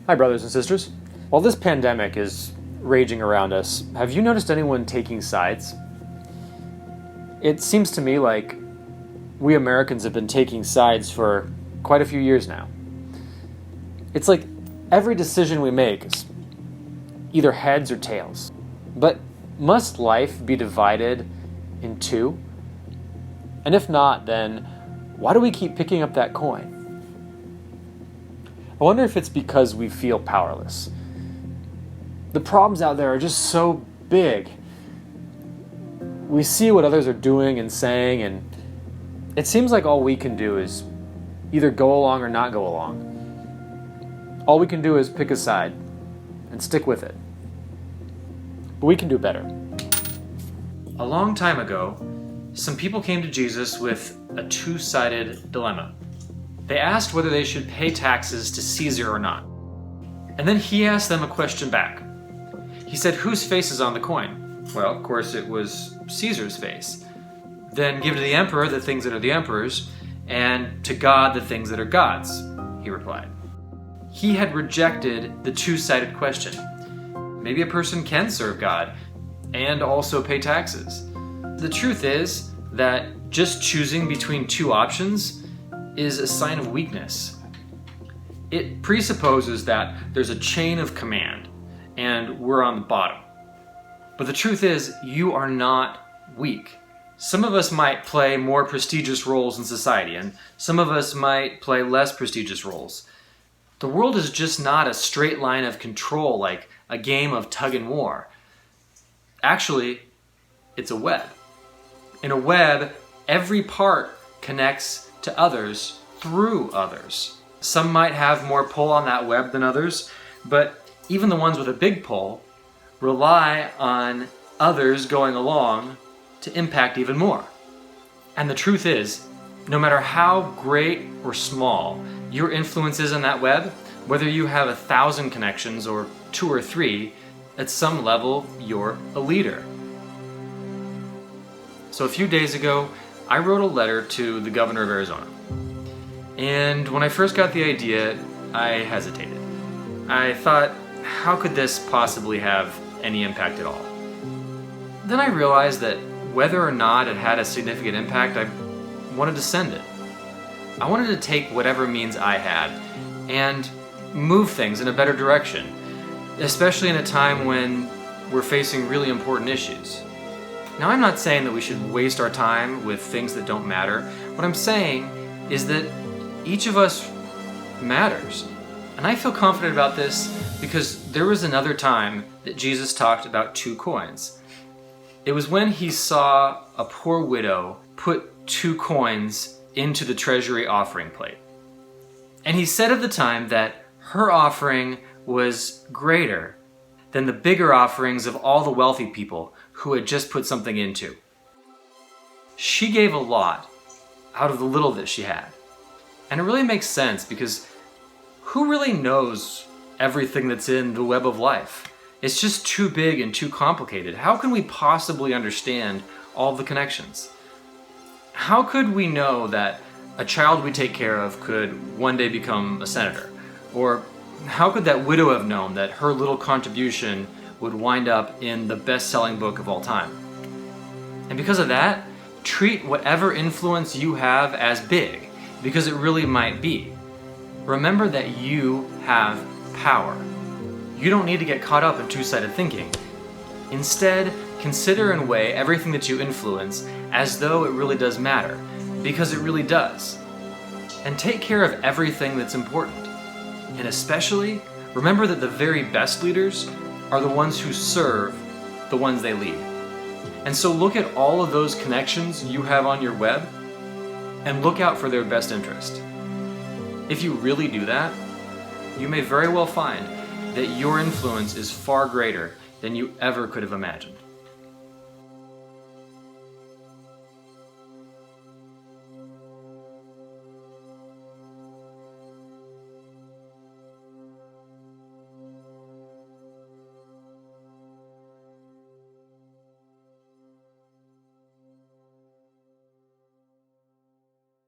Hi, brothers and sisters. While this pandemic is raging around us, have you noticed anyone taking sides? It seems to me like we Americans have been taking sides for quite a few years now. It's like every decision we make is either heads or tails. But must life be divided in two? And if not, then why do we keep picking up that coin? I wonder if it's because we feel powerless. The problems out there are just so big. We see what others are doing and saying, and it seems like all we can do is either go along or not go along. All we can do is pick a side and stick with it. But we can do better. A long time ago, some people came to Jesus with a two-sided dilemma. They asked whether they should pay taxes to Caesar or not. And then he asked them a question back. He said, whose face is on the coin? Well, of course, it was Caesar's face. Then give to the emperor the things that are the emperor's, and to God the things that are God's, he replied. He had rejected the two-sided question. Maybe a person can serve God and also pay taxes. The truth is that just choosing between two options is a sign of weakness. It presupposes that there's a chain of command and we're on the bottom. But the truth is, you are not weak. Some of us might play more prestigious roles in society, and some of us might play less prestigious roles. The world is just not a straight line of control like a game of tug and war. Actually, it's a web. In a web, every part connects to others through others. Some might have more pull on that web than others, but even the ones with a big pull rely on others going along to impact even more. And the truth is, no matter how great or small your influence is on that web, whether you have 1,000 connections or 2 or 3, at some level, you're a leader. So a few days ago, I wrote a letter to the governor of Arizona. And when I first got the idea, I hesitated. I thought, how could this possibly have any impact at all? Then I realized that whether or not it had a significant impact, I wanted to send it. I wanted to take whatever means I had and move things in a better direction, especially in a time when we're facing really important issues. Now, I'm not saying that we should waste our time with things that don't matter. What I'm saying is that each of us matters. And I feel confident about this because there was another time that Jesus talked about 2 coins. It was when he saw a poor widow put 2 coins into the treasury offering plate. And he said at the time that her offering was greater than the bigger offerings of all the wealthy people who had just put something into. She gave a lot out of the little that she had. And it really makes sense because who really knows everything that's in the web of life? It's just too big and too complicated. How can we possibly understand all the connections? How could we know that a child we take care of could one day become a senator? Or how could that widow have known that her little contribution would wind up in the best-selling book of all time? And because of that, treat whatever influence you have as big, because it really might be. Remember that you have power. You don't need to get caught up in two-sided thinking. Instead, consider and weigh everything that you influence as though it really does matter, because it really does. And take care of everything that's important. And especially, remember that the very best leaders are the ones who serve the ones they lead. And so look at all of those connections you have on your web and look out for their best interest. If you really do that, you may very well find that your influence is far greater than you ever could have imagined.